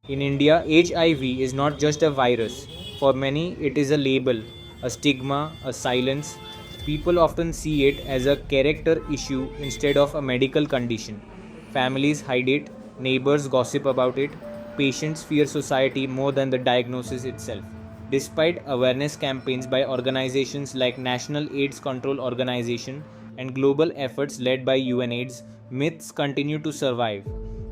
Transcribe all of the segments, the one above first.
In India, HIV is not just a virus. For many, it is a label, a stigma, a silence. People often see it as a character issue instead of a medical condition. Families hide it, neighbors gossip about it, patients fear society more than the diagnosis itself. Despite awareness campaigns by organizations like National AIDS Control Organization and global efforts led by UNAIDS, myths continue to survive.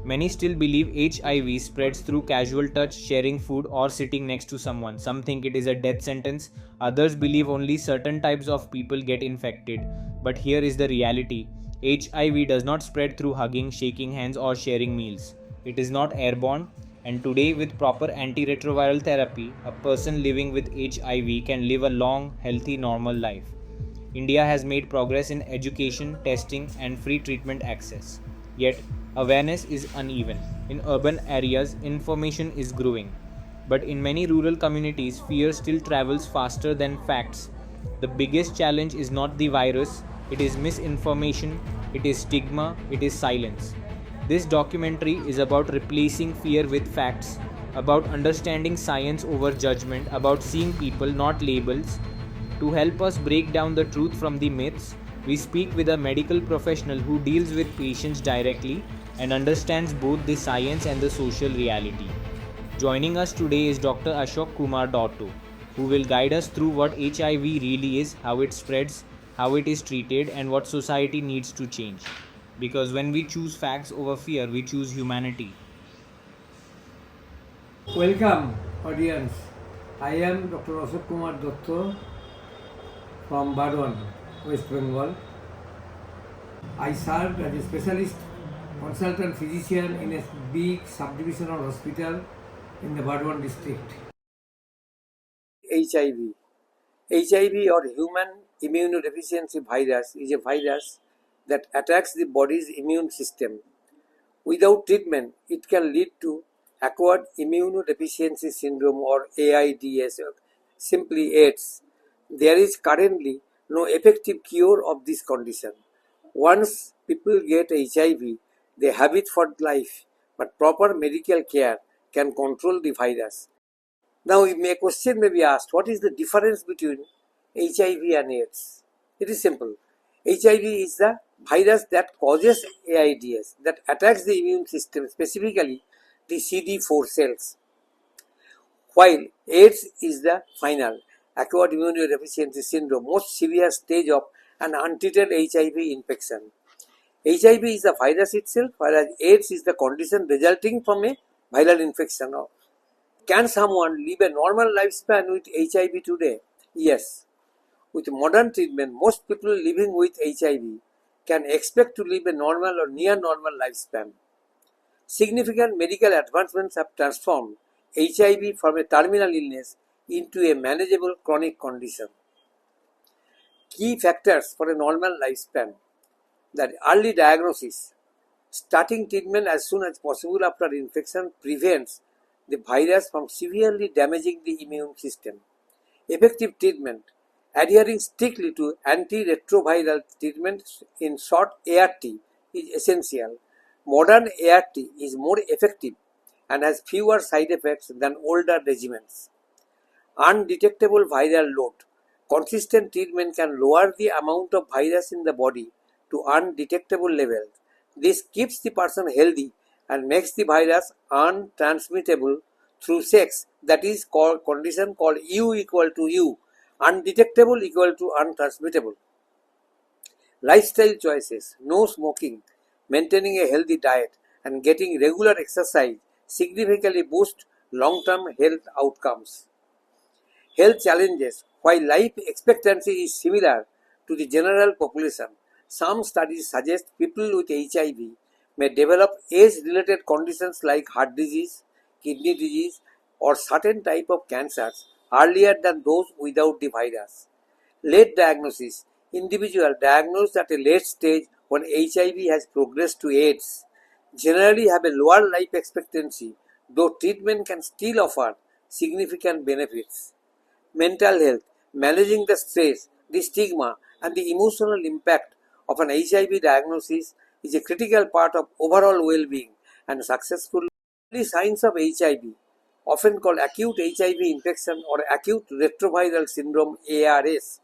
Many still believe HIV spreads through casual touch, sharing food, or sitting next to someone. Some think it is a death sentence. Others believe only certain types of people get infected. But here is the reality: HIV does not spread through hugging, shaking hands, or sharing meals. It is not airborne. And today, with proper antiretroviral therapy, a person living with HIV can live a long, healthy, normal life. India has made progress in education, testing, and free treatment access. Yet, awareness is uneven. In urban areas, information is growing. But in many rural communities, fear still travels faster than facts. The biggest challenge is not the virus, it is misinformation, it is stigma, it is silence. This documentary is about replacing fear with facts, about understanding science over judgment, about seeing people, not labels. To help us break down the truth from the myths, we speak with a medical professional who deals with patients directly and understands both the science and the social reality. Joining us today is Dr. Ashok Kumar Dutta, who will guide us through what HIV really is, how it spreads, how it is treated, and what society needs to change. Because when we choose facts over fear, we choose humanity. Welcome, audience. I am Dr. Ashok Kumar Dutta from Bardwan, West Bengal. I served as a specialist consultant physician in a big subdivisional hospital in the Bardwan district. HIV. HIV or human immunodeficiency virus is a virus that attacks the body's immune system. Without treatment, it can lead to acquired immunodeficiency syndrome or AIDS, or simply AIDS. There is currently no effective cure of this condition. Once people get HIV, they have it for life, but proper medical care can control the virus. Now, a question may be asked: what is the difference between HIV and AIDS? It is simple. HIV is the virus that causes AIDS, that attacks the immune system, specifically the CD4 cells, while AIDS is the final acquired immunodeficiency syndrome, most severe stage of an untreated HIV infection. HIV is the virus itself, whereas AIDS is the condition resulting from a viral infection. Can someone live a normal lifespan with HIV today? Yes. With modern treatment, most people living with HIV can expect to live a normal or near normal lifespan. Significant medical advancements have transformed HIV from a terminal illness into a manageable chronic condition. Key factors for a normal lifespan: that early diagnosis. Starting treatment as soon as possible after infection prevents the virus from severely damaging the immune system. Effective treatment. Adhering strictly to antiretroviral treatment, in short ART, is essential. Modern ART is more effective and has fewer side effects than older regimens. Undetectable viral load. Consistent treatment can lower the amount of virus in the body to undetectable levels. This keeps the person healthy and makes the virus untransmittable through sex. That is called condition called U equal to U. Undetectable equal to untransmittable. Lifestyle choices: no smoking, maintaining a healthy diet, and getting regular exercise significantly boost long-term health outcomes. Health challenges. While life expectancy is similar to the general population, some studies suggest people with HIV may develop age-related conditions like heart disease, kidney disease, or certain type of cancers earlier than those without the virus. Late diagnosis. Individuals diagnosed at a late stage when HIV has progressed to AIDS generally have a lower life expectancy, though treatment can still offer significant benefits. Mental health. Managing the stress, the stigma, and the emotional impact of an HIV diagnosis is a critical part of overall well being and successful Early signs of HIV, often called acute HIV infection or acute retroviral syndrome ARS,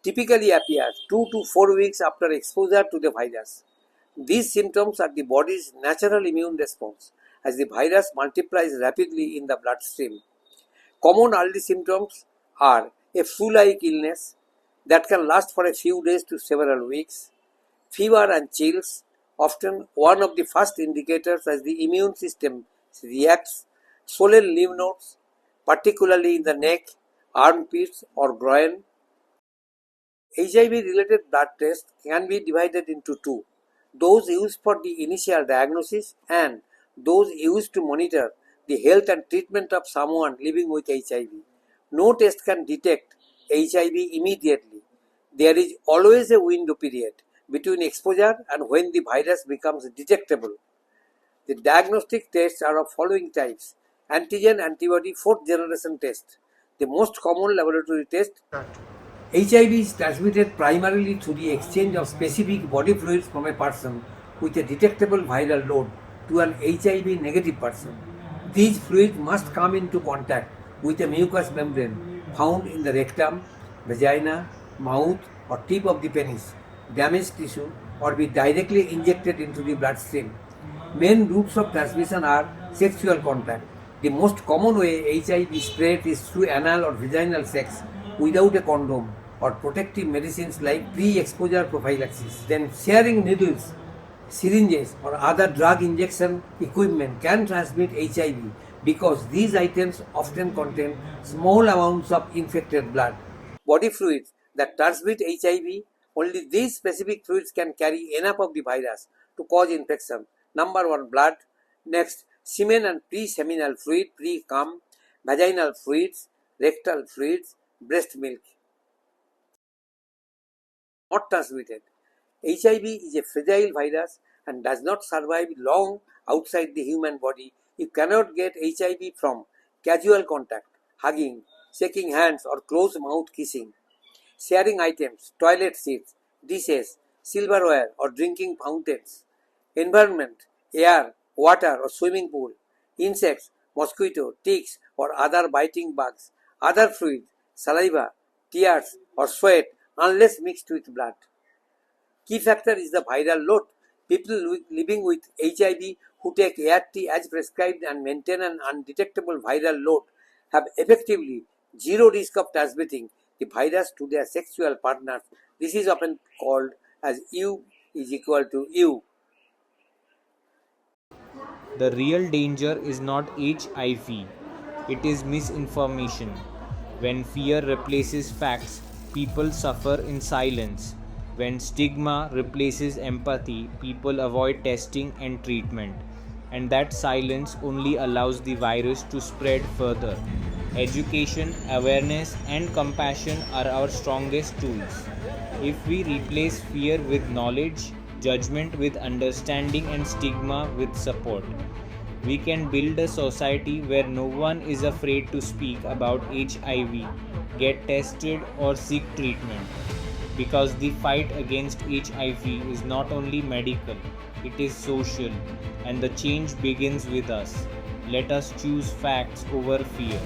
typically appear 2 to 4 weeks after exposure to the virus. These symptoms are the body's natural immune response as the virus multiplies rapidly in the bloodstream. Common early symptoms are a flu-like illness that can last for a few days to several weeks, fever and chills, often one of the first indicators as the immune system reacts, swollen lymph nodes, particularly in the neck, armpits, or groin. HIV-related blood tests can be divided into two: those used for the initial diagnosis and those used to monitor the health and treatment of someone living with HIV. No test can detect HIV immediately. There is always a window period between exposure and when the virus becomes detectable. The diagnostic tests are of following types: antigen antibody fourth generation test. The most common laboratory test. HIV is transmitted primarily through the exchange of specific body fluids from a person with a detectable viral load to an HIV negative person. These fluids must come into contact with a mucous membrane found in the rectum, vagina, mouth, or tip of the penis, damaged tissue, or be directly injected into the bloodstream. Main routes of transmission are sexual contact. The most common way HIV spread is through anal or vaginal sex without a condom or protective medicines like pre-exposure prophylaxis. Then sharing needles, syringes or other drug injection equipment can transmit HIV because these items often contain small amounts of infected blood. Body fluids that transmit HIV, only these specific fluids can carry enough of the virus to cause infection. Number 1, blood. Next, semen and pre-seminal fluid, pre-cum, vaginal fluids, rectal fluids, breast milk. Not transmitted. HIV is a fragile virus and does not survive long outside the human body. You cannot get HIV from casual contact, hugging, shaking hands, or close mouth kissing. Sharing items, toilet seats, dishes, silverware, or drinking fountains. Environment, air, water, or swimming pool. Insects, mosquito, ticks, or other biting bugs. Other fluids, saliva, tears, or sweat, unless mixed with blood. Key factor is the viral load. People living with HIV who take ART as prescribed and maintain an undetectable viral load have effectively zero risk of transmitting the virus to their sexual partners. This is often called as U is equal to U. The real danger is not HIV, it is misinformation. When fear replaces facts, people suffer in silence. When stigma replaces empathy, people avoid testing and treatment. And that silence only allows the virus to spread further. Education, awareness, and compassion are our strongest tools. If we replace fear with knowledge, judgment with understanding, and stigma with support, we can build a society where no one is afraid to speak about HIV, get tested, or seek treatment. Because the fight against HIV is not only medical, it is social, and the change begins with us. Let us choose facts over fear.